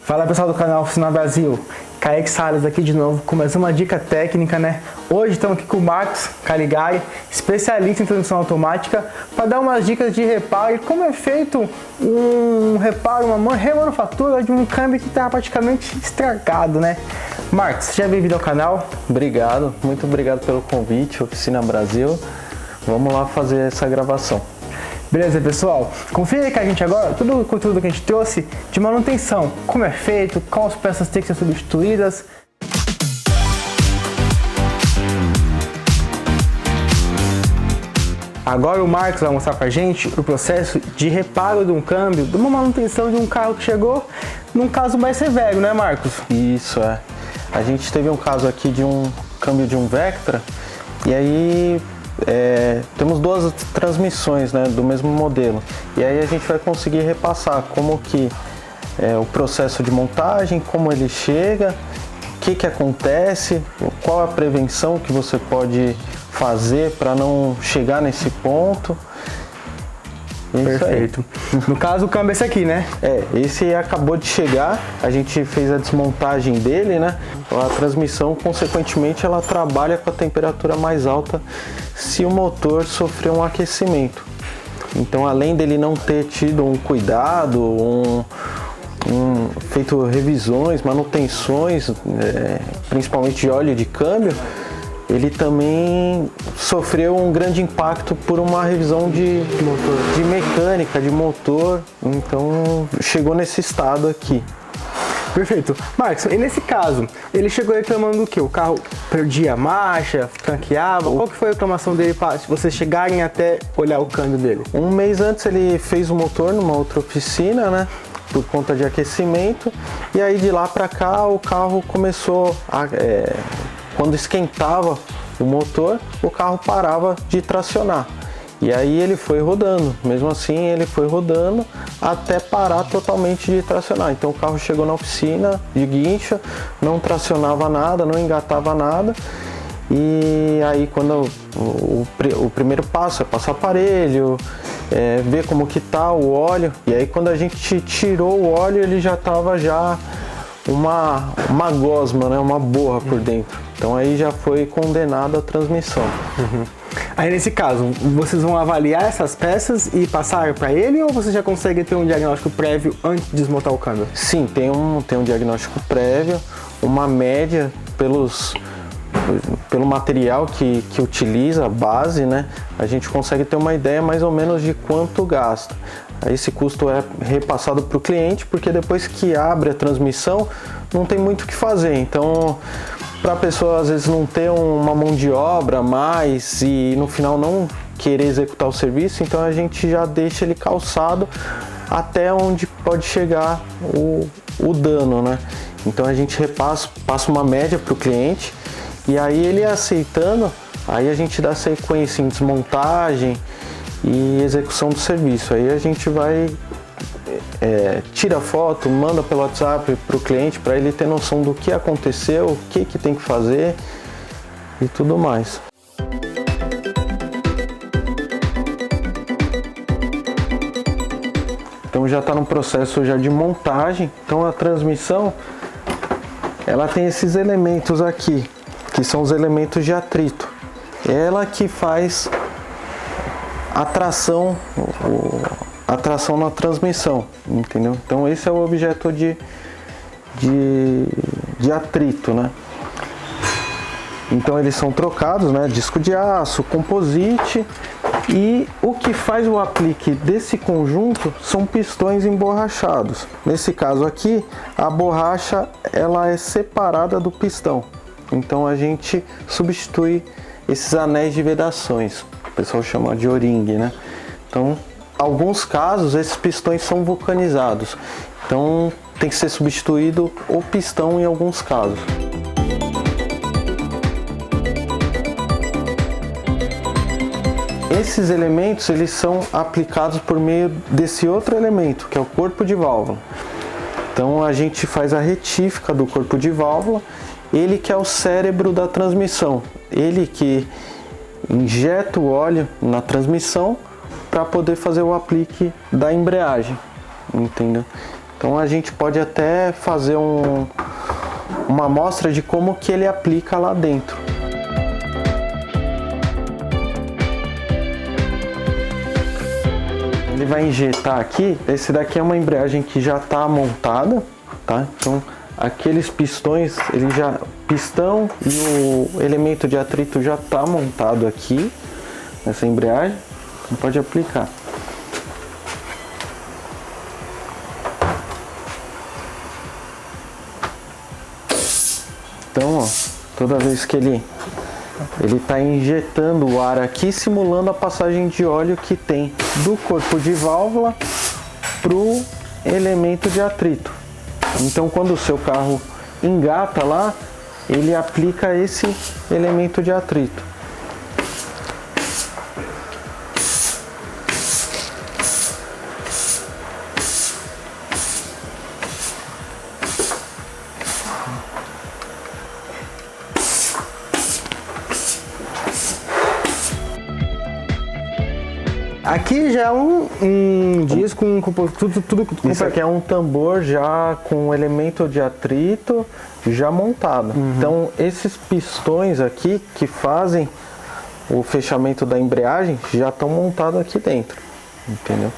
Fala pessoal do canal Oficina Brasil, Kaique Salles aqui de novo com mais uma dica técnica, né? Hoje estamos aqui com o Marcos Caligari, especialista em transmissão automática, para dar umas dicas de reparo e como é feito um reparo, uma remanufatura de um câmbio que está praticamente estragado, né? Marcos, seja bem-vindo ao canal. Obrigado, muito obrigado pelo convite, Oficina Brasil. Vamos lá fazer essa gravação. Beleza, pessoal? Confira aí com a gente agora todo o conteúdo que a gente trouxe de manutenção, como é feito, quais peças têm que ser substituídas. Agora o Marcos vai mostrar pra gente o processo de reparo de um câmbio, de uma manutenção de um carro que chegou, num caso mais severo, né, Marcos? Isso, é. A gente teve um caso aqui de um câmbio de um Vectra, e aí temos duas transmissões, né, do mesmo modelo, e aí a gente vai conseguir repassar como que o processo de montagem, como ele chega, o que acontece, qual a prevenção que você pode fazer para não chegar nesse ponto. Perfeito. No caso, o câmbio é esse aqui, né? Esse acabou de chegar, a gente fez a desmontagem dele, né? A transmissão, consequentemente, ela trabalha com a temperatura mais alta se o motor sofrer um aquecimento. Então, além dele não ter tido um cuidado, feito revisões, manutenções, principalmente de óleo de câmbio, ele também sofreu um grande impacto por uma revisão de mecânica, de motor, então chegou nesse estado aqui. Perfeito. Marcos, e nesse caso, ele chegou reclamando do quê? O carro perdia a marcha, franqueava? Qual que foi a reclamação dele para vocês chegarem até olhar o câmbio dele? Um mês antes ele fez o motor numa outra oficina, né? Por conta de aquecimento, e aí de lá para cá o carro começou a... quando esquentava o motor, o carro parava de tracionar. E aí ele foi rodando, mesmo assim ele foi rodando até parar totalmente de tracionar. Então o carro chegou na oficina de guincha, não tracionava nada, não engatava nada. E aí quando o primeiro passo é passar aparelho, ver como que tá o óleo. E aí quando a gente tirou o óleo, ele já estava uma gosma, né? Uma borra por dentro. Então aí já foi condenada a transmissão. Aí nesse caso, vocês vão avaliar essas peças e passar para ele, ou você já consegue ter um diagnóstico prévio antes de desmontar o câmbio? Sim, tem um diagnóstico prévio, uma média pelo material que utiliza, a base, né? A gente consegue ter uma ideia mais ou menos de quanto gasta. Esse custo é repassado para o cliente, porque depois que abre a transmissão, não tem muito o que fazer. Então, para a pessoa às vezes não ter uma mão de obra a mais e no final não querer executar o serviço, então a gente já deixa ele calçado até onde pode chegar o dano, né? Então a gente passa uma média para o cliente, e aí ele aceitando, aí a gente dá sequência em desmontagem e execução do serviço. Aí a gente vai, tira foto, manda pelo WhatsApp para o cliente, para ele ter noção do que aconteceu, o que tem que fazer e tudo mais. Então já está no processo já de montagem. Então a transmissão, ela tem esses elementos aqui, que são os elementos de atrito. Ela que faz a tração na transmissão, entendeu? Então esse é o objeto de atrito, né? Então eles são trocados, né? Disco de aço, composite, e o que faz o aplique desse conjunto são pistões emborrachados. Nesse caso aqui, a borracha ela é separada do pistão. Então a gente substitui esses anéis de vedações, o pessoal chama de O-ring, né? Então, em alguns casos, esses pistões são vulcanizados, então tem que ser substituído o pistão em alguns casos. Esses elementos eles são aplicados por meio desse outro elemento, que é o corpo de válvula. Então a gente faz a retífica do corpo de válvula, ele que é o cérebro da transmissão, ele que injeta o óleo na transmissão para poder fazer o aplique da embreagem, entendeu? Então a gente pode até fazer uma amostra de como que ele aplica lá dentro. Ele vai injetar aqui, esse daqui é uma embreagem que já está montada, tá? Então aqueles pistões, pistão e o elemento de atrito já está montado aqui nessa embreagem, então pode aplicar. Então, ó, toda vez que ele está injetando o ar aqui, simulando a passagem de óleo que tem do corpo de válvula para o elemento de atrito. Então, quando o seu carro engata lá, ele aplica esse elemento de atrito. Aqui já é um disco com tudo Isso aqui é um tambor já com elemento de atrito já montado. Então esses pistões aqui que fazem o fechamento da embreagem já estão montados aqui dentro, entendeu?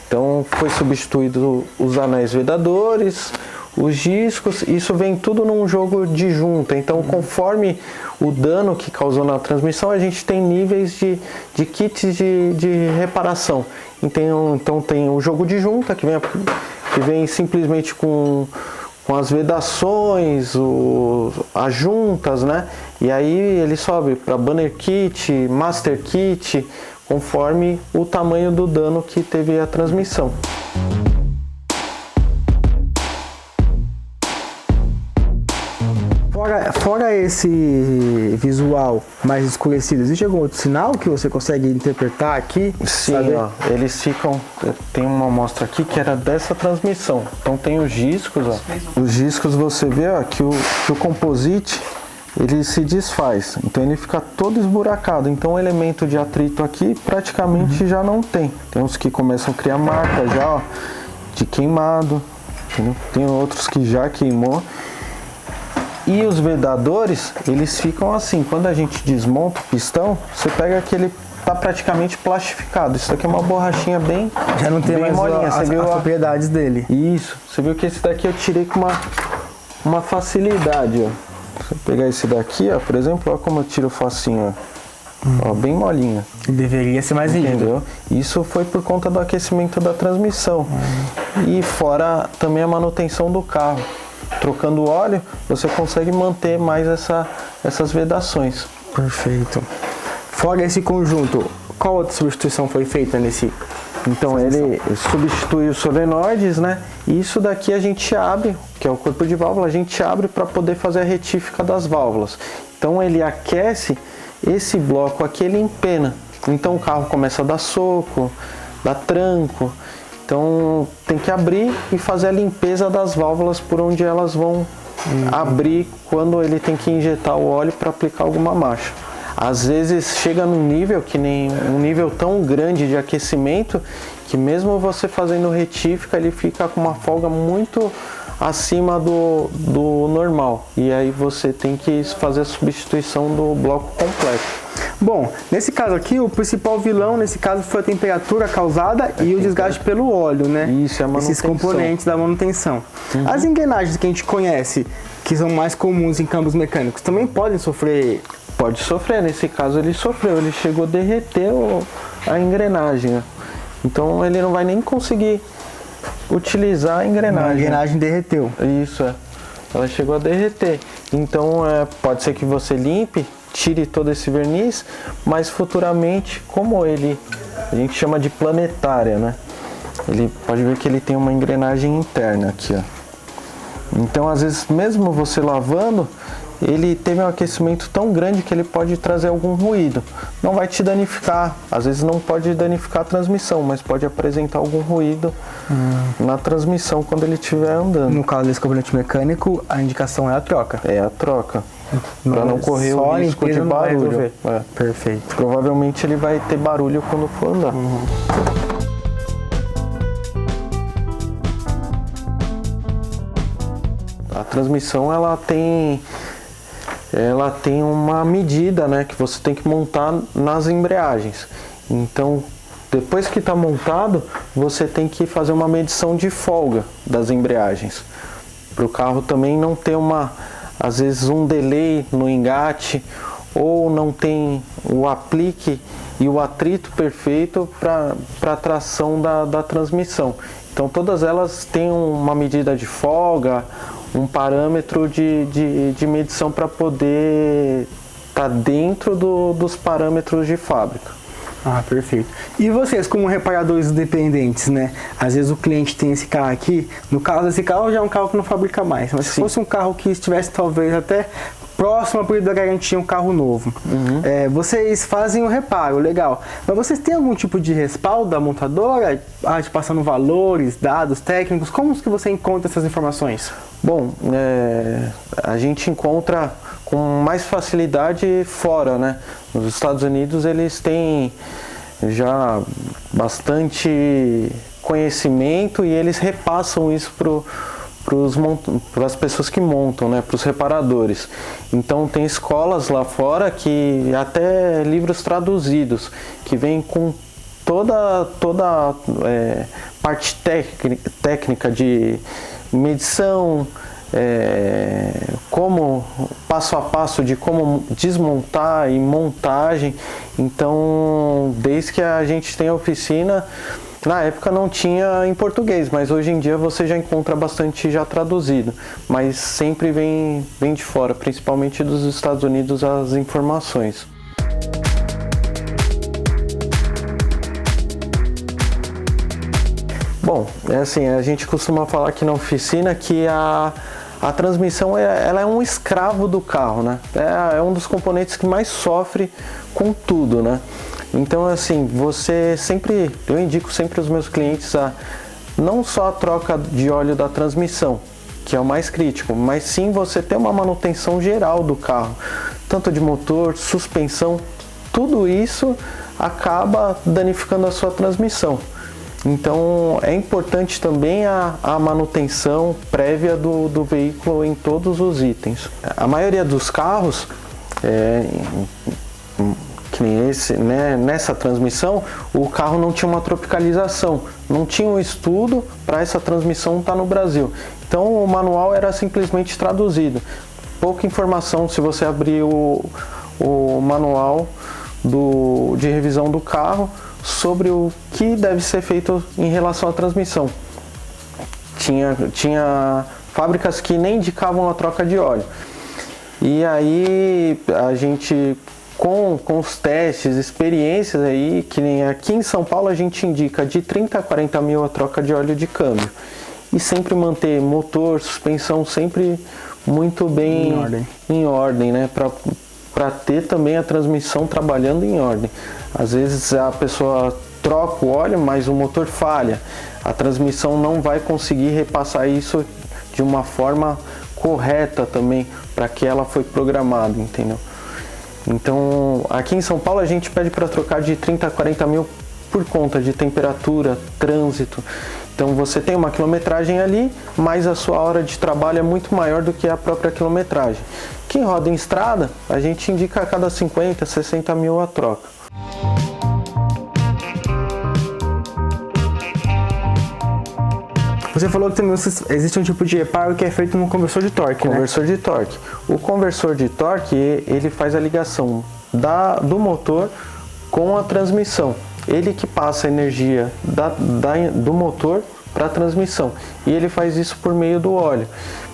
Então foi substituído os anéis vedadores, os discos, isso vem tudo num jogo de junta. Então conforme o dano que causou na transmissão, a gente tem níveis de kits de reparação. Então tem o jogo de junta que vem simplesmente com as vedações, as juntas, né? E aí ele sobe para banner kit, master kit, conforme o tamanho do dano que teve a transmissão. Fora esse visual mais escurecido, existe algum outro sinal que você consegue interpretar aqui? Sim, ó, eles ficam... Tem uma amostra aqui que era dessa transmissão. Então tem os discos, ó. Os discos você vê, ó, que o composite ele se desfaz. Então ele fica todo esburacado. Então o elemento de atrito aqui praticamente já não tem. Tem uns que começam a criar marca já, ó, de queimado. Entendeu? Tem outros que já queimou. E os vedadores, eles ficam assim, quando a gente desmonta o pistão, você pega que ele tá praticamente plastificado. Isso aqui é uma borrachinha bem já não tem bem mais molinha. as propriedades dele. Isso, você viu que esse daqui eu tirei com uma facilidade, ó. Se eu pegar esse daqui, ó, por exemplo, ó como eu tiro facinho, ó, bem molinha. Deveria ser mais entendeu? Isso foi por conta do aquecimento da transmissão. E fora também a manutenção do carro. Trocando óleo, você consegue manter mais essas vedações. Perfeito. Fora esse conjunto, qual outra substituição foi feita nesse? Então ele substitui os solenoides, né? E isso daqui a gente abre, que é o corpo de válvula, a gente abre para poder fazer a retífica das válvulas. Então ele aquece esse bloco aqui, ele empena. Então o carro começa a dar soco, dar tranco. Então tem que abrir e fazer a limpeza das válvulas por onde elas vão abrir quando ele tem que injetar o óleo para aplicar alguma marcha. Às vezes chega num nível que nem um nível tão grande de aquecimento que mesmo você fazendo retífica ele fica com uma folga muito acima do normal. E aí você tem que fazer a substituição do bloco completo. Bom, nesse caso aqui, o principal vilão, nesse caso, foi a temperatura causada e o desgaste pelo óleo, né? Isso, é a manutenção. Esses componentes da manutenção. As engrenagens que a gente conhece, que são mais comuns em câmbios mecânicos, também podem sofrer? Pode sofrer, nesse caso ele sofreu, ele chegou a derreter a engrenagem, né? Então ele não vai nem conseguir utilizar a engrenagem. A engrenagem derreteu. Isso, ela chegou a derreter. Então pode ser que você limpe, tire todo esse verniz, mas futuramente, como a gente chama de planetária, né? Ele pode ver que ele tem uma engrenagem interna aqui, ó. Então, às vezes, mesmo você lavando, ele teve um aquecimento tão grande que ele pode trazer algum ruído. Não vai te danificar, às vezes não pode danificar a transmissão, mas pode apresentar algum ruído na transmissão quando ele estiver andando. No caso desse componente mecânico, a indicação é a troca. É a troca. Para não correr o risco de barulho. Perfeito. Provavelmente ele vai ter barulho quando for andar. A transmissão ela tem uma medida, né, que você tem que montar nas embreagens. Então, depois que está montado, você tem que fazer uma medição de folga das embreagens, para o carro também não ter às vezes um delay no engate, ou não tem o aplique e o atrito perfeito para a tração da transmissão. Então todas elas têm uma medida de folga, um parâmetro de medição para poder estar dentro dos parâmetros de fábrica. Ah, perfeito. E vocês, como reparadores independentes, né? Às vezes o cliente tem esse carro aqui, no caso desse carro já é um carro que não fabrica mais, mas se fosse um carro que estivesse talvez até próximo ao período da garantia, um carro novo, vocês fazem o reparo, legal. Mas vocês têm algum tipo de respaldo da montadora, te passando valores, dados técnicos? Como que você encontra essas informações? Bom, a gente encontra com mais facilidade fora, né? Nos Estados Unidos eles têm já bastante conhecimento e eles repassam isso para as pessoas que montam, né? Para os reparadores. Então tem escolas lá fora que até livros traduzidos que vêm com toda parte técnica de medição, como passo a passo de como desmontar e montagem. Então, desde que a gente tem a oficina, na época não tinha em português, mas hoje em dia você já encontra bastante já traduzido, mas sempre vem de fora, principalmente dos Estados Unidos, as informações. Bom, assim, a gente costuma falar aqui na oficina que a transmissão ela é um escravo do carro, né? É um dos componentes que mais sofre com tudo, né? Então, assim, eu indico sempre aos meus clientes não só a troca de óleo da transmissão, que é o mais crítico, mas sim você ter uma manutenção geral do carro, tanto de motor, suspensão, tudo isso acaba danificando a sua transmissão. Então é importante também a manutenção prévia do veículo em todos os itens. A maioria dos carros, que nem esse, né, nessa transmissão, o carro não tinha uma tropicalização, não tinha um estudo para essa transmissão estar no Brasil. Então o manual era simplesmente traduzido. Pouca informação se você abrir o manual de revisão do carro sobre o que deve ser feito em relação à transmissão. Tinha fábricas que nem indicavam a troca de óleo. E aí a gente, com os testes, experiências aí, que nem aqui em São Paulo a gente indica de 30 a 40 mil a troca de óleo de câmbio. E sempre manter motor, suspensão sempre muito bem em ordem, né? Para ter também a transmissão trabalhando em ordem. Às vezes a pessoa troca o óleo, mas o motor falha. A transmissão não vai conseguir repassar isso de uma forma correta também, para que ela foi programada, entendeu? Então, aqui em São Paulo a gente pede para trocar de 30 a 40 mil por conta de temperatura, trânsito. Então você tem uma quilometragem ali, mas a sua hora de trabalho é muito maior do que a própria quilometragem. Quem roda em estrada, a gente indica a cada 50, 60 mil a troca. Você falou que também existe um tipo de reparo que é feito no conversor de torque, Conversor de torque. O conversor de torque, ele faz a ligação do motor com a transmissão. Ele que passa a energia do motor para a transmissão. E ele faz isso por meio do óleo.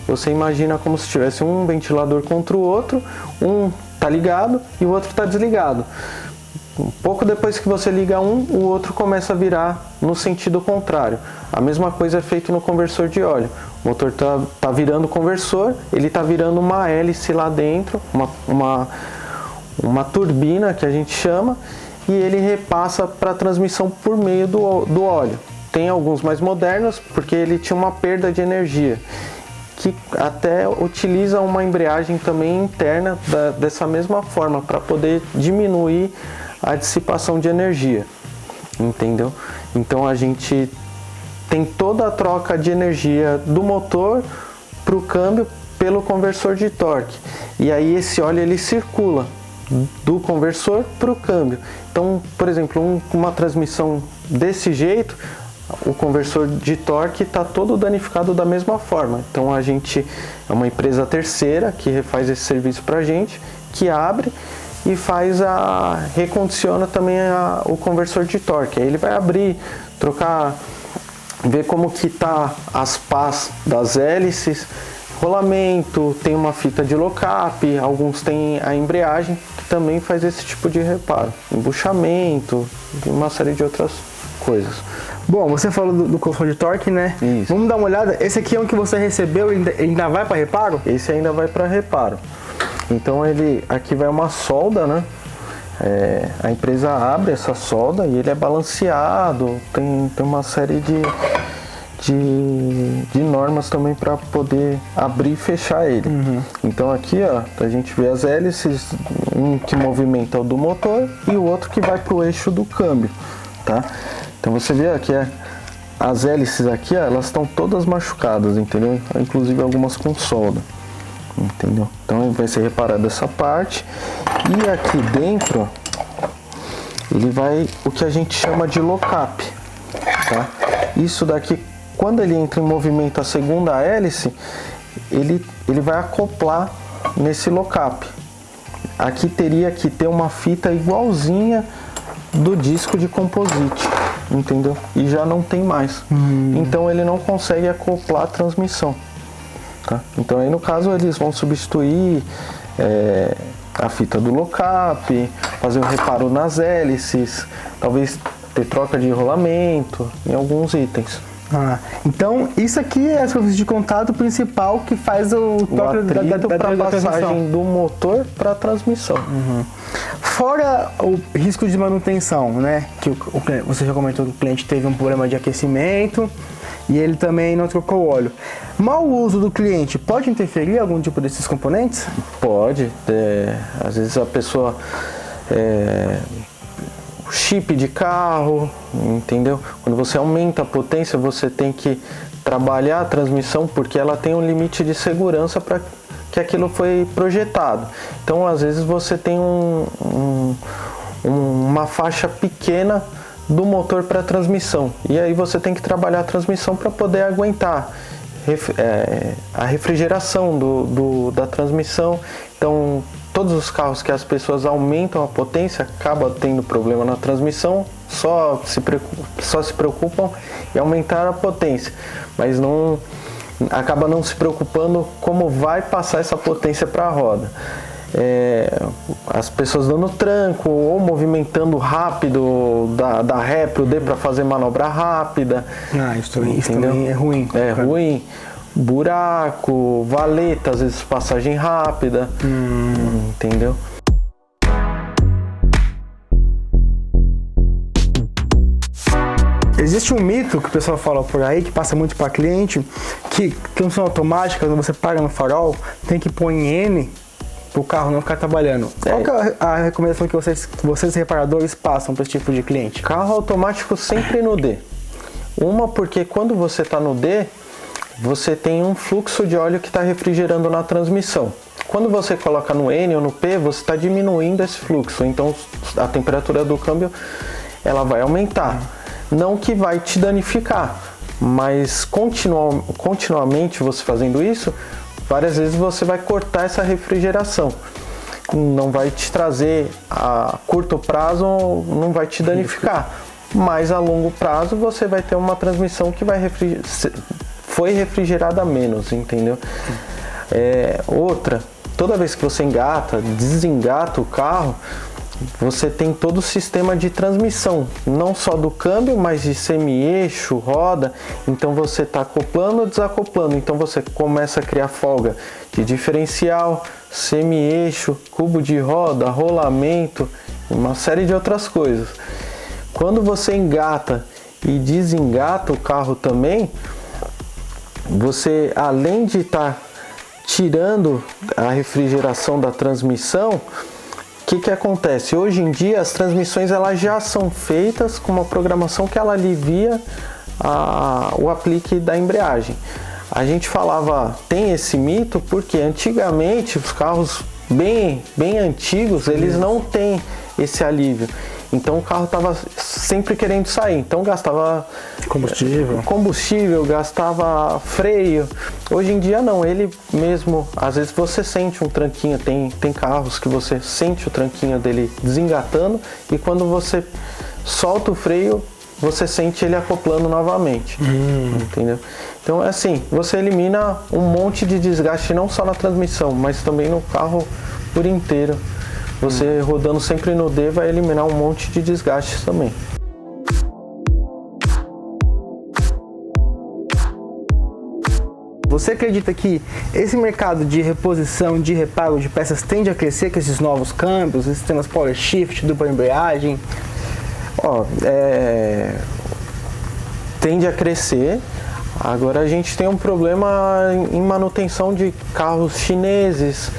Você imagina como se tivesse um ventilador contra o outro, um está ligado e o outro está desligado. Um pouco depois que você liga um, o outro começa a virar no sentido contrário. A mesma coisa é feito no conversor de óleo. O motor tá virando o conversor, ele está virando uma hélice lá dentro, uma turbina que a gente chama, e ele repassa para a transmissão por meio do óleo. Tem alguns mais modernos, porque ele tinha uma perda de energia, que até utiliza uma embreagem também interna dessa mesma forma, para poder diminuir a dissipação de energia, entendeu? Então a gente tem toda a troca de energia do motor para o câmbio pelo conversor de torque. E aí esse óleo ele circula do conversor para o câmbio. Então, por exemplo, uma transmissão desse jeito, o conversor de torque está todo danificado da mesma forma. Então a gente é uma empresa terceira que refaz esse serviço para a gente, que abre e recondiciona também o conversor de torque. Aí ele vai abrir, trocar, ver como que tá as pás das hélices, rolamento, tem uma fita de lock-up, alguns têm a embreagem, que também faz esse tipo de reparo, embuchamento e uma série de outras coisas. Bom, você falou do conversor de torque, né? Isso. Vamos dar uma olhada. Esse aqui é um que você recebeu, ele ainda vai para reparo? Esse ainda vai para reparo. Então aqui vai uma solda, né? A empresa abre essa solda e ele é balanceado, tem uma série de normas também para poder abrir e fechar ele. Então aqui, ó, a gente vê as hélices, um que movimenta o do motor e o outro que vai para o eixo do câmbio, tá? Então você vê aqui, as hélices aqui, ó, elas estão todas machucadas, entendeu? Inclusive algumas com solda, entendeu? Então vai ser reparada essa parte. E aqui dentro, ele vai o que a gente chama de lock-up, tá? Isso daqui, quando ele entra em movimento a segunda hélice, ele vai acoplar nesse lock-up. Aqui teria que ter uma fita igualzinha do disco de composite, entendeu? E já não tem mais. Então ele não consegue acoplar a transmissão, tá? Então aí no caso eles vão substituir a fita do lock-up, fazer um reparo nas hélices, talvez ter troca de rolamento em alguns itens. Então isso aqui é a superfície de contato principal que faz o atrito para a passagem do motor para a transmissão. Fora o risco de manutenção, né? Que você já comentou que o cliente teve um problema de aquecimento e ele também não trocou o óleo. Mau uso do cliente pode interferir em algum tipo desses componentes? Pode. Às vezes a pessoa... chip de carro, entendeu? Quando você aumenta a potência, você tem que trabalhar a transmissão porque ela tem um limite de segurança para que aquilo foi projetado. Então, às vezes você tem uma faixa pequena do motor para a transmissão e aí você tem que trabalhar a transmissão para poder aguentar a refrigeração da transmissão. Então, todos os carros que as pessoas aumentam a potência acabam tendo problema na transmissão, só se preocupam em aumentar a potência, mas acaba não se preocupando como vai passar essa potência para a roda. As pessoas dando tranco ou movimentando rápido da ré para o D para fazer manobra rápida. Isso também é ruim. É ruim. Buraco, valeta, às vezes passagem rápida, entendeu? Existe um mito que o pessoal fala por aí, que passa muito para cliente, que transmissão automática, quando você paga no farol, tem que pôr em N para o carro não ficar trabalhando. Qual que é a recomendação que vocês reparadores passam para esse tipo de cliente? Carro automático sempre no D. Porque quando você está no D, você tem um fluxo de óleo que está refrigerando na transmissão. Quando você coloca no N ou no P, você está diminuindo esse fluxo, então a temperatura do câmbio ela vai aumentar. Não que vai te danificar, mas continuamente você fazendo isso, várias vezes você vai cortar essa refrigeração. Não vai te trazer a curto prazo, não vai te danificar, mas a longo prazo você vai ter uma transmissão que foi refrigerada menos, entendeu? Outra, toda vez que você desengata o carro, você tem todo o sistema de transmissão, não só do câmbio, mas de semi-eixo, roda. Então você está acoplando ou desacoplando, então você começa a criar folga de diferencial, semi-eixo, cubo de roda, rolamento, uma série de outras coisas. Quando você engata e desengata o carro também, você, além de estar tirando a refrigeração da transmissão, o que acontece? Hoje em dia as transmissões elas já são feitas com uma programação que ela alivia o aplique da embreagem. a gente falava, tem esse mito, porque antigamente os carros bem antigos, eles não têm esse alívio. Então o carro estava sempre querendo sair, então gastava combustível, gastava freio. Hoje em dia não, ele mesmo, às vezes você sente um tranquinho, tem carros que você sente o tranquinho dele desengatando e quando você solta o freio, você sente ele acoplando novamente, entendeu? Então é assim, você elimina um monte de desgaste não só na transmissão, mas também no carro por inteiro. Você rodando sempre no D vai eliminar um monte de desgastes também. Você acredita que esse mercado de reposição, de reparo de peças tende a crescer com esses novos câmbios, esses sistemas Power Shift, dupla embreagem? Tende a crescer. Agora a gente tem um problema em manutenção de carros chineses,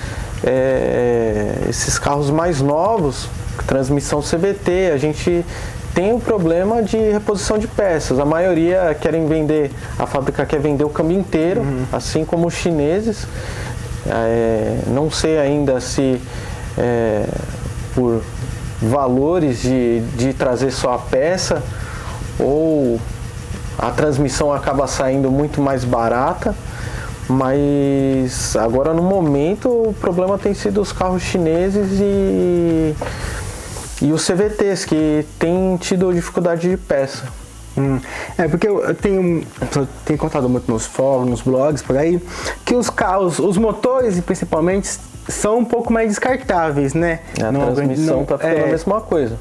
esses carros mais novos, transmissão CVT, a gente tem um problema de reposição de peças. A maioria querem vender, a fábrica quer vender o câmbio inteiro, assim como os chineses. Não sei ainda se por valores de trazer só a peça ou a transmissão acaba saindo muito mais barata, mas agora no momento o problema tem sido os carros chineses e os CVTs que têm tido dificuldade de peça. Porque eu tenho contado muito nos fóruns, nos blogs por aí, que os carros, os motores principalmente, são um pouco mais descartáveis, né? A transmissão tá ficando a mesma coisa.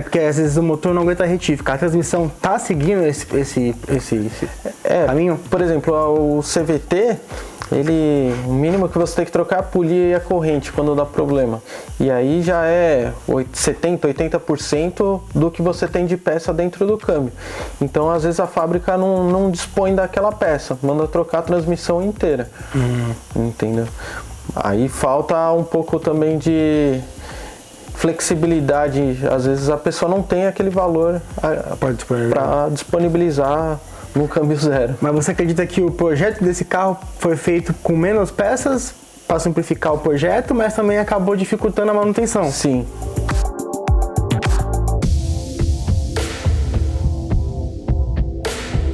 Porque às vezes o motor não aguenta retífica. A transmissão tá seguindo esse caminho? Por exemplo, o CVT, o mínimo que você tem que trocar é a polia e a corrente quando dá problema. E aí já é 70%, 80% do que você tem de peça dentro do câmbio. Então, às vezes, a fábrica não dispõe daquela peça, manda trocar a transmissão inteira. Entendeu? Aí falta um pouco também de flexibilidade. Às vezes a pessoa não tem aquele valor para disponibilizar num câmbio zero. Mas você acredita que o projeto desse carro foi feito com menos peças para simplificar o projeto, mas também acabou dificultando a manutenção? Sim.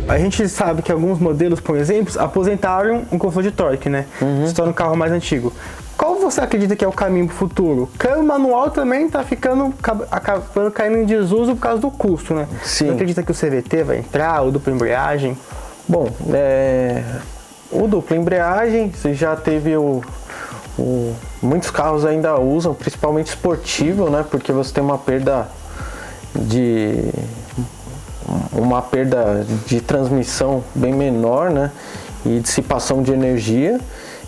A gente sabe que alguns modelos, por exemplo, aposentaram o controle de torque, né? Se torna um carro mais antigo. Qual você acredita que é o caminho para o futuro? O câmbio manual também está acabando caindo em desuso por causa do custo, né? Sim. Você acredita que o CVT vai entrar, o dupla embreagem? Bom, o dupla embreagem, você já teve muitos carros ainda usam, principalmente esportivo, né? Porque você tem uma perda de transmissão bem menor, né? E dissipação de energia.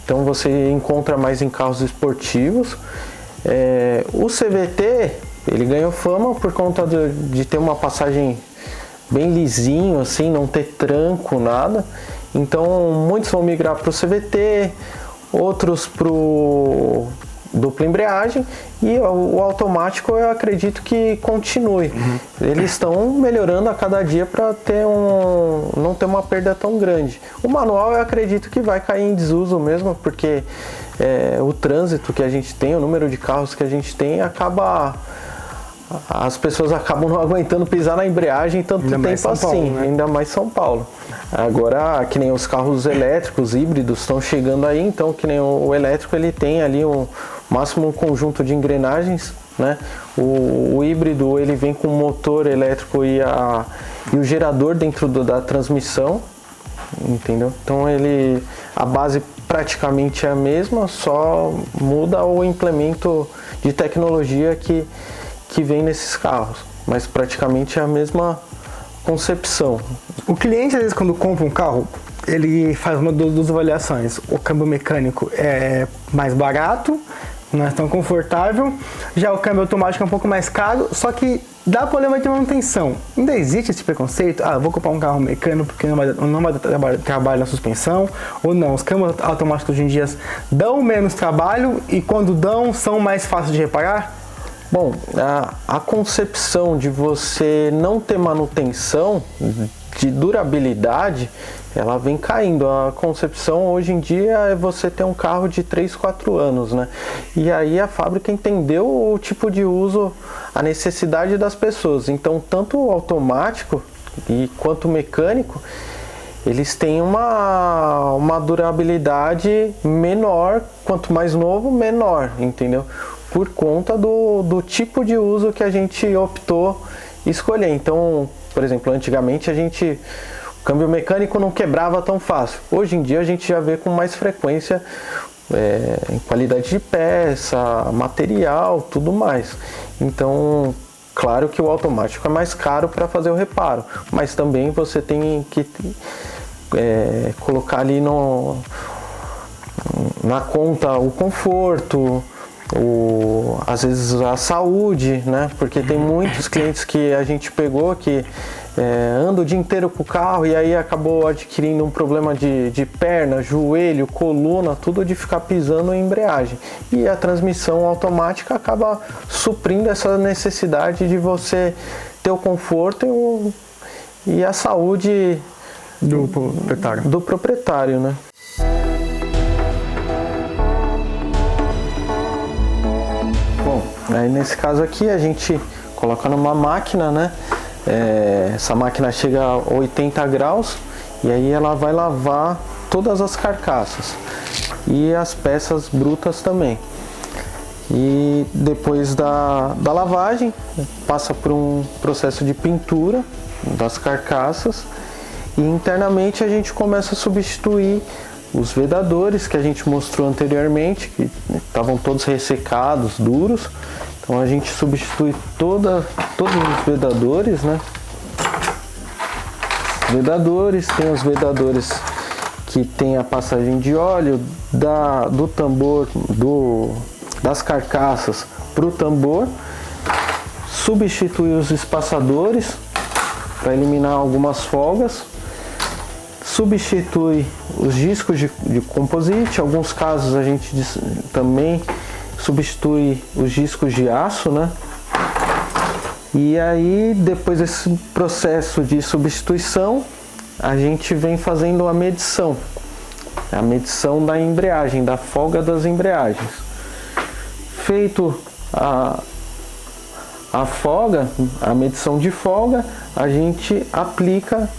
Então você encontra mais em carros esportivos. O CVT, ele ganhou fama por conta de ter uma passagem bem lisinho, assim, não ter tranco, nada. Então muitos vão migrar para o CVT, outros para o dupla embreagem e o automático eu acredito que continue. Eles estão melhorando a cada dia para não ter uma perda tão grande. O manual eu acredito que vai cair em desuso mesmo, porque o trânsito que a gente tem, o número de carros que a gente tem, as pessoas acabam não aguentando pisar na embreagem tanto tempo assim, né? Ainda mais São Paulo. Agora, que nem os carros elétricos, híbridos, estão chegando aí, então que nem o elétrico, ele tem ali máximo um conjunto de engrenagens, né? O híbrido, ele vem com o motor elétrico e o gerador dentro da transmissão, entendeu? Então a base praticamente é a mesma, só muda o implemento de tecnologia que vem nesses carros, mas praticamente é a mesma concepção. O cliente, às vezes, quando compra um carro, ele faz uma das duas avaliações. O câmbio mecânico é mais barato, não é tão confortável, já o câmbio automático é um pouco mais caro, só que dá problema de manutenção. Ainda existe esse preconceito? Vou comprar um carro mecânico porque não vai dar trabalho na suspensão, ou não, os câmbios automáticos hoje em dia dão menos trabalho e quando dão, são mais fáceis de reparar? Bom, a concepção de você não ter manutenção de durabilidade, ela vem caindo. A concepção hoje em dia é você ter um carro de 3, 4 anos, né? E aí a fábrica entendeu o tipo de uso, a necessidade das pessoas. Então, tanto o automático quanto o mecânico, eles têm uma durabilidade menor, quanto mais novo, menor, entendeu? Por conta do tipo de uso que a gente optou escolher. Então, por exemplo, antigamente o câmbio mecânico não quebrava tão fácil. Hoje em dia a gente já vê com mais frequência em qualidade de peça, material, tudo mais. Então, claro que o automático é mais caro para fazer o reparo, mas também você tem que colocar ali na conta o conforto, às vezes a saúde, né? Porque tem muitos clientes que a gente pegou que anda o dia inteiro com o carro e aí acabou adquirindo um problema de perna, joelho, coluna, tudo de ficar pisando em embreagem. E a transmissão automática acaba suprindo essa necessidade de você ter o conforto e a saúde do proprietário, né? Bom, aí nesse caso aqui a gente coloca numa máquina, né? Essa máquina chega a 80 graus e aí ela vai lavar todas as carcaças e as peças brutas também. E depois da lavagem passa por um processo de pintura das carcaças e internamente a gente começa a substituir os vedadores que a gente mostrou anteriormente, que estavam todos ressecados, duros. Então a gente substitui todos os vedadores, né? Tem os vedadores que tem a passagem de óleo do tambor, das carcaças para o tambor. Substitui os espaçadores para eliminar algumas folgas. Substitui os discos de composite. Em alguns casos a gente também substitui os discos de aço, né? E aí, depois desse processo de substituição, a gente vem fazendo a medição da embreagem, da folga das embreagens. Feito a folga, a medição de folga, a gente aplica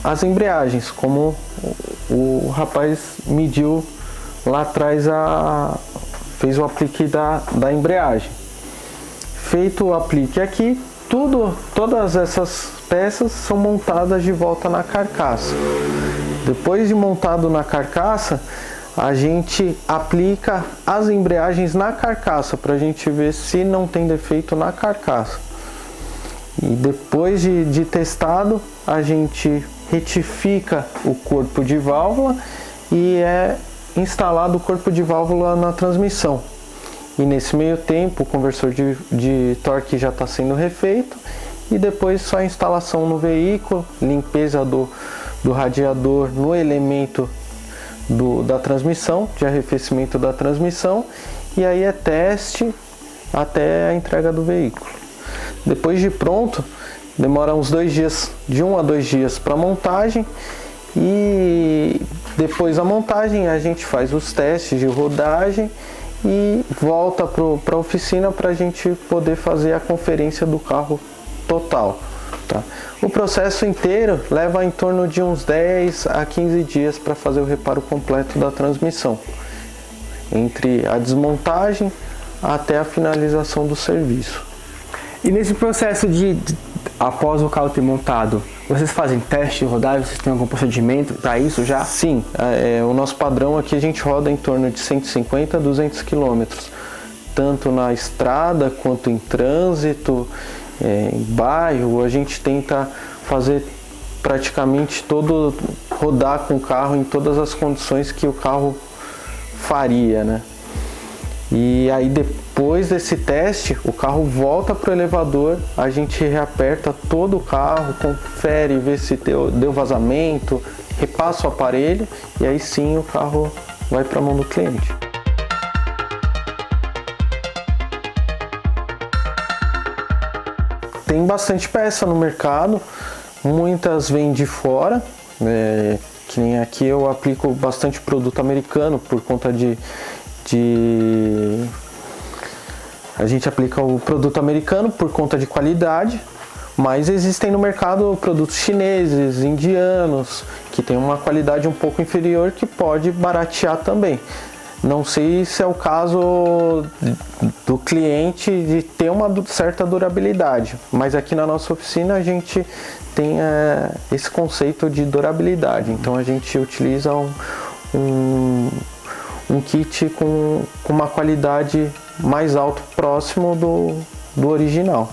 as embreagens, como o rapaz mediu lá atrás, fez o aplique da embreagem. Feito o aplique aqui, todas essas peças são montadas de volta na carcaça. Depois de montado na carcaça, a gente aplica as embreagens na carcaça para a gente ver se não tem defeito na carcaça. E depois de testado, a gente retifica o corpo de válvula e é instalado o corpo de válvula na transmissão. E nesse meio tempo o conversor de torque já está sendo refeito e depois só a instalação no veículo, limpeza do radiador no elemento da transmissão, de arrefecimento da transmissão, e aí é teste até a entrega do veículo. Depois de pronto, demora uns 2 dias, de 1 a 2 dias para montagem, e depois da montagem a gente faz os testes de rodagem e volta para a oficina para a gente poder fazer a conferência do carro total. Tá? O processo inteiro leva em torno de uns 10 a 15 dias para fazer o reparo completo da transmissão, entre a desmontagem até a finalização do serviço. E nesse processo após o carro ter montado, vocês fazem teste de rodagem? Vocês têm algum procedimento para isso já? Sim, o nosso padrão aqui a gente roda em torno de 150 a 200 km, tanto na estrada quanto em trânsito, em bairro. A gente tenta fazer praticamente rodar com o carro em todas as condições que o carro faria, né? E aí depois desse teste, o carro volta para o elevador, a gente reaperta todo o carro, confere, vê se deu vazamento, repassa o aparelho e aí sim o carro vai para a mão do cliente. Tem bastante peça no mercado, muitas vêm de fora, que nem aqui eu aplico bastante produto americano por conta a gente aplica o produto americano por conta de qualidade, mas existem no mercado produtos chineses, indianos, que tem uma qualidade um pouco inferior que pode baratear também. Não sei se é o caso do cliente de ter uma certa durabilidade, mas aqui na nossa oficina a gente tem esse conceito de durabilidade. Então a gente utiliza um kit com uma qualidade mais alta, próximo do original.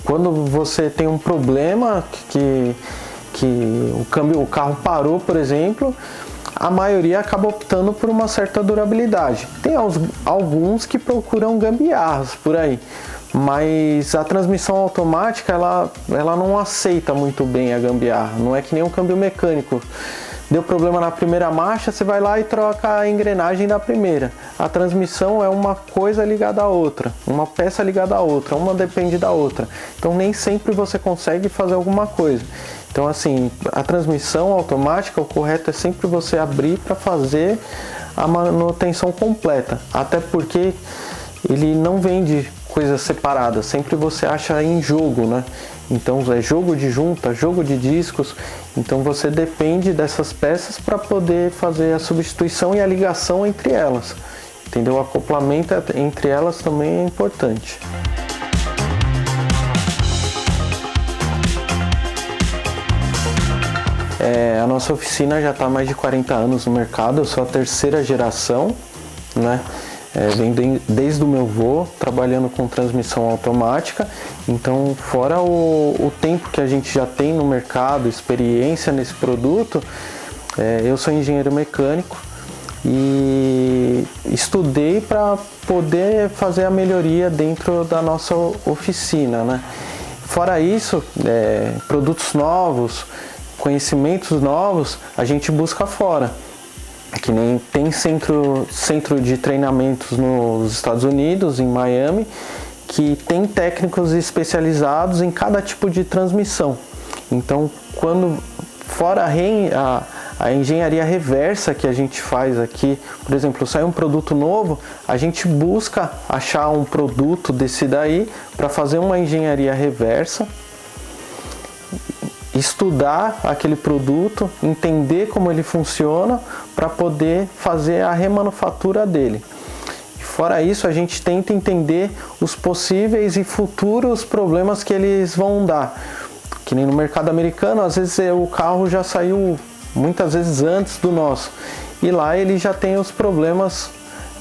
Quando você tem um problema que o carro parou, por exemplo, a maioria acaba optando por uma certa durabilidade. Tem alguns que procuram gambiarras por aí, mas a transmissão automática ela não aceita muito bem a gambiarra. Não é que nem um câmbio mecânico. Deu problema na primeira marcha, você vai lá e troca a engrenagem da primeira. A transmissão é uma coisa ligada à outra, uma peça ligada à outra, uma depende da outra. Então nem sempre você consegue fazer alguma coisa. Então assim, a transmissão automática, o correto é sempre você abrir para fazer a manutenção completa. Até porque ele não vende coisas separadas, sempre você acha em jogo, né? Então é jogo de junta, jogo de discos, então você depende dessas peças para poder fazer a substituição e a ligação entre elas, entendeu? O acoplamento entre elas também é importante. A nossa oficina já está há mais de 40 anos no mercado, eu sou a terceira geração, né? Vem desde o meu avô, trabalhando com transmissão automática. Então, fora o tempo que a gente já tem no mercado, experiência nesse produto, eu sou engenheiro mecânico e estudei para poder fazer a melhoria dentro da nossa oficina, né? Fora isso, produtos novos, conhecimentos novos, a gente busca fora. Que nem tem centro de treinamentos nos Estados Unidos, em Miami, que tem técnicos especializados em cada tipo de transmissão. Então, fora a engenharia reversa que a gente faz aqui, por exemplo, sai um produto novo, a gente busca achar um produto desse daí para fazer uma engenharia reversa, estudar aquele produto, entender como ele funciona para poder fazer a remanufatura dele. Fora isso, a gente tenta entender os possíveis e futuros problemas que eles vão dar. Que nem no mercado americano, às vezes o carro já saiu muitas vezes antes do nosso. E lá ele já tem os problemas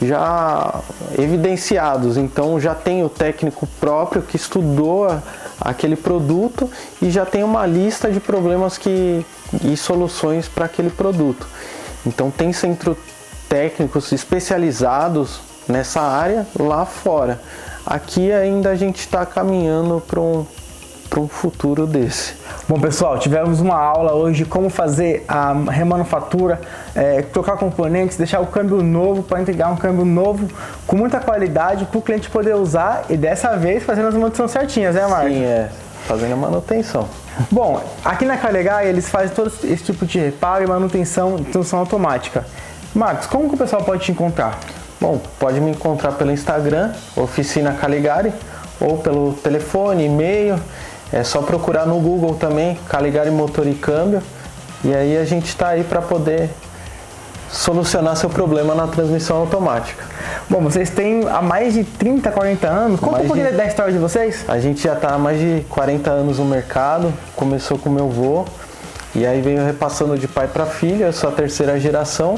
já evidenciados. Então já tem o técnico próprio que estudou aquele produto e já tem uma lista de problemas e soluções para aquele produto. Então tem centros técnicos especializados nessa área lá fora. Aqui ainda a gente está caminhando para um futuro desse. Bom pessoal, tivemos uma aula hoje de como fazer a remanufatura, trocar componentes, deixar o câmbio novo para entregar um câmbio novo com muita qualidade para o cliente poder usar e dessa vez fazendo as manutenções certinhas, né Marcos? Sim, fazendo a manutenção. Bom, aqui na Calegari eles fazem todo esse tipo de reparo e manutenção de transmissão automática. Marcos, como que o pessoal pode te encontrar? Bom, pode me encontrar pelo Instagram, Oficina Calegari, ou pelo telefone, e-mail. É só procurar no Google também, Calegari Motor e Câmbio, e aí a gente está aí para poder solucionar seu problema na transmissão automática. Bom, vocês têm há mais de 30, 40 anos. Conta um pouquinho da história de vocês. A gente já está há mais de 40 anos no mercado, começou com meu avô, e aí veio repassando de pai para filho, eu sou a terceira geração,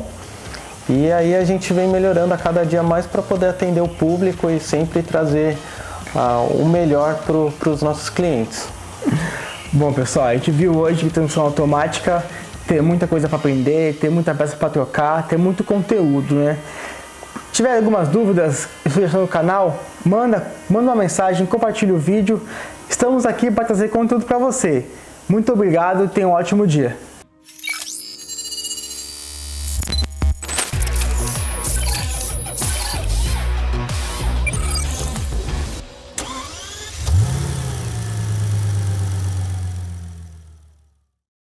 e aí a gente vem melhorando a cada dia mais para poder atender o público e sempre trazer o melhor para os nossos clientes. Bom pessoal, a gente viu hoje que transmissão automática tem muita coisa para aprender, tem muita peça para trocar, tem muito conteúdo, né? Se tiver algumas dúvidas e sugestão do canal, manda uma mensagem, compartilha o vídeo. Estamos aqui para trazer conteúdo para você. Muito obrigado e tenha um ótimo dia.